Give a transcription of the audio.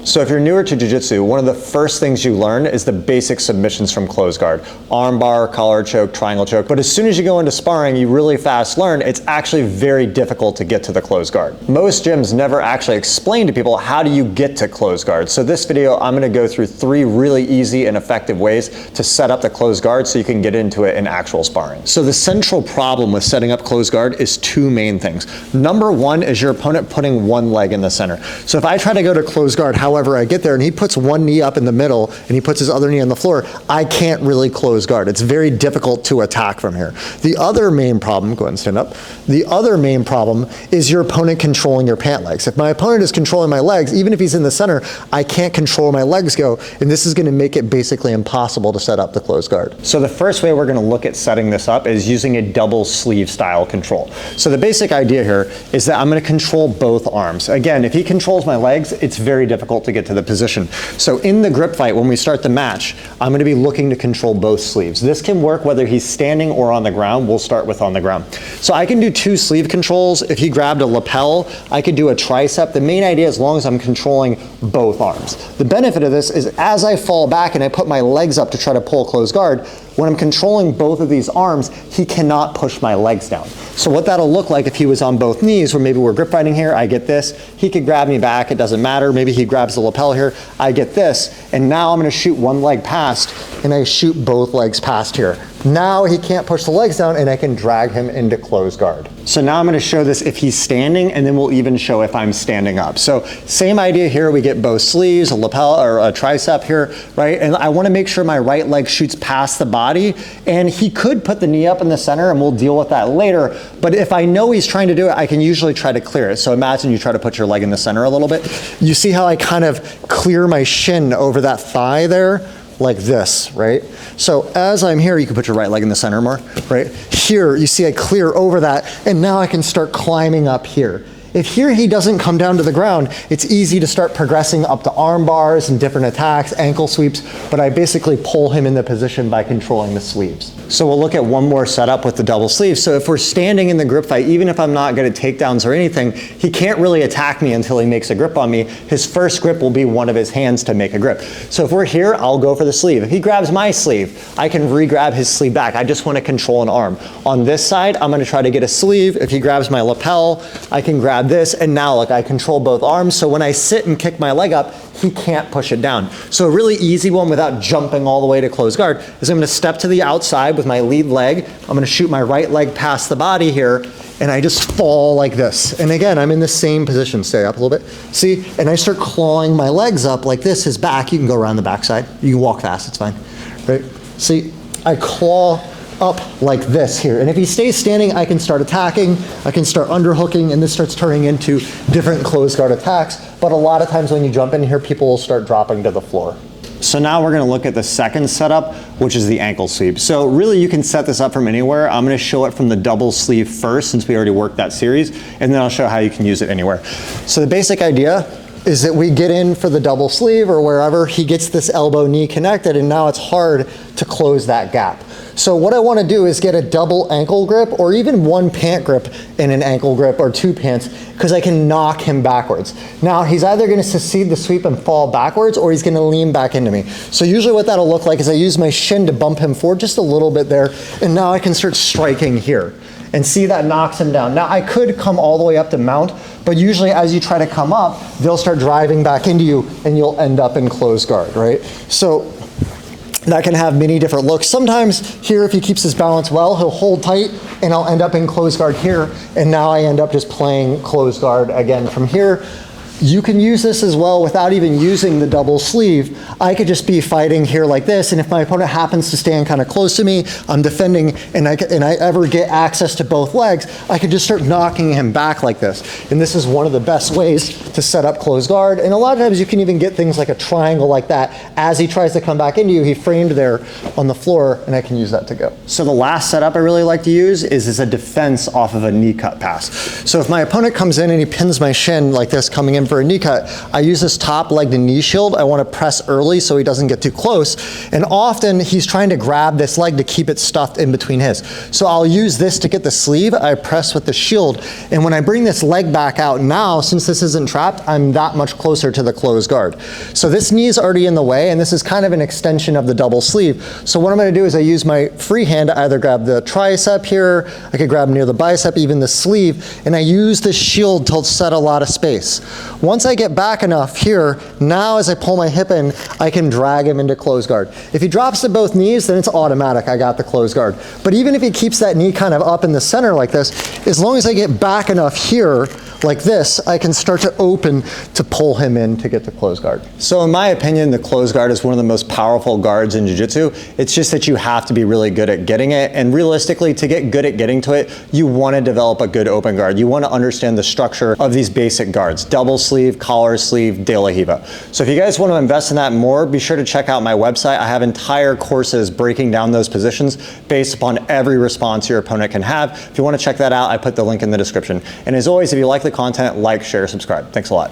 So if you're newer to jiu-jitsu, one of the first things you learn is the basic submissions from closed guard. Arm bar, collar choke, triangle choke. But as soon as you go into sparring, you really fast learn it's actually very difficult to get to the closed guard. Most gyms never actually explain to people how do you get to closed guard. So this video, I'm gonna go through 3 really easy and effective ways to set up the closed guard so you can get into it in actual sparring. So the central problem with setting up closed guard is 2 main things. Number 1 is your opponent putting one leg in the center. So if I try to go to closed guard, however I get there and he puts one knee up in the middle and he puts his other knee on the floor, I can't really close guard. It's very difficult to attack from here. The other main problem, go ahead and stand up. The other main problem is your opponent controlling your pant legs. If my opponent is controlling my legs, even if he's in the center, I can't control where my legs go, and this is gonna make it basically impossible to set up the closed guard. So the first way we're gonna look at setting this up is using a double sleeve style control. So the basic idea here is that I'm gonna control both arms. Again, if he controls my legs, it's very difficult to get to the position. So in the grip fight, when we start the match, I'm gonna be looking to control both sleeves. This can work whether he's standing or on the ground. We'll start with on the ground. So I can do 2 sleeve controls. If he grabbed a lapel, I could do a tricep. The main idea, as long as I'm controlling both arms. The benefit of this is as I fall back and I put my legs up to try to pull closed guard, when I'm controlling both of these arms, he cannot push my legs down. So what that'll look like if he was on both knees, where maybe we're grip fighting here, I get this, he could grab me back, it doesn't matter, maybe he grabs the lapel here, I get this, and now I'm gonna shoot one leg past, and I shoot both legs past here. Now he can't push the legs down and I can drag him into closed guard. So now I'm gonna show this if he's standing, and then we'll even show if I'm standing up. So same idea here, we get both sleeves, a lapel or a tricep here, right? And I wanna make sure my right leg shoots past the body, and he could put the knee up in the center and we'll deal with that later. But if I know he's trying to do it, I can usually try to clear it. So imagine you try to put your leg in the center a little bit. You see how I kind of clear my shin over that thigh there? Like this, right? So as I'm here, you can put your right leg in the center more, right? Here, you see I clear over that, and now I can start climbing up here. If here he doesn't come down to the ground, it's easy to start progressing up to arm bars and different attacks, ankle sweeps, but I basically pull him in the position by controlling the sleeves. So we'll look at one more setup with the double sleeve. So if we're standing in the grip fight, even if I'm not good at takedowns or anything, he can't really attack me until he makes a grip on me. His first grip will be one of his hands to make a grip. So if we're here, I'll go for the sleeve. If he grabs my sleeve, I can re-grab his sleeve back. I just want to control an arm. On this side, I'm going to try to get a sleeve. If he grabs my lapel, I can grab this, and now look, I control both arms, so when I sit and kick my leg up, he can't push it down. So a really easy one without jumping all the way to close guard is I'm gonna step to the outside with my lead leg, I'm gonna shoot my right leg past the body here, and I just fall like this. And again, I'm in the same position, stay up a little bit. See, and I start clawing my legs up like this, his back, you can go around the backside, you can walk fast, it's fine, right? See, I claw up like this here. And if he stays standing, I can start attacking, I can start underhooking, and this starts turning into different closed guard attacks. But a lot of times when you jump in here, people will start dropping to the floor. So now we're gonna look at the second setup, which is the ankle sweep. So really you can set this up from anywhere. I'm gonna show it from the double sleeve first, since we already worked that series, and then I'll show how you can use it anywhere. So the basic idea is that we get in for the double sleeve or wherever, he gets this elbow knee connected, and now it's hard to close that gap. So what I want to do is get a double ankle grip, or even one pant grip in an ankle grip, or 2 pants, because I can knock him backwards. Now he's either going to succeed the sweep and fall backwards, or he's going to lean back into me. So usually what that'll look like is I use my shin to bump him forward just a little bit there, and now I can start striking here. And see, that knocks him down. Now I could come all the way up to mount, but usually as you try to come up, they'll start driving back into you and you'll end up in closed guard, right? So that can have many different looks. Sometimes here, if he keeps his balance well, he'll hold tight and I'll end up in closed guard here, and now I end up just playing closed guard again from here. You can use this as well without even using the double sleeve. I could just be fighting here like this, and if my opponent happens to stand kind of close to me, I'm defending, and I ever get access to both legs, I could just start knocking him back like this. And this is one of the best ways to set up closed guard. And a lot of times you can even get things like a triangle like that. As he tries to come back into you, he framed there on the floor, and I can use that to go. So the last setup I really like to use is a defense off of a knee cut pass. So if my opponent comes in and he pins my shin like this coming in him for a knee cut, I use this top leg to knee shield. I want to press early so he doesn't get too close. And often he's trying to grab this leg to keep it stuffed in between his. So I'll use this to get the sleeve. I press with the shield. And when I bring this leg back out now, since this isn't trapped, I'm that much closer to the closed guard. So this knee is already in the way, and this is kind of an extension of the double sleeve. So what I'm going to do is I use my free hand to either grab the tricep here, I could grab near the bicep, even the sleeve, and I use this shield to set a lot of space. Once I get back enough here, now as I pull my hip in, I can drag him into closed guard. If he drops to both knees, then it's automatic, I got the closed guard. But even if he keeps that knee kind of up in the center like this, as long as I get back enough here, like this, I can start to open to pull him in to get the closed guard. So in my opinion, the closed guard is one of the most powerful guards in jiu-jitsu. It's just that you have to be really good at getting it, and realistically, to get good at getting to it, you want to develop a good open guard. You want to understand the structure of these basic guards: double sleeve, collar sleeve, de la riva. So if you guys want to invest in that more, be sure to check out my website. I have entire courses breaking down those positions based upon every response your opponent can have. If you want to check that out, I put the link in the description. And as always, if you like the content, like, share, subscribe. Thanks a lot.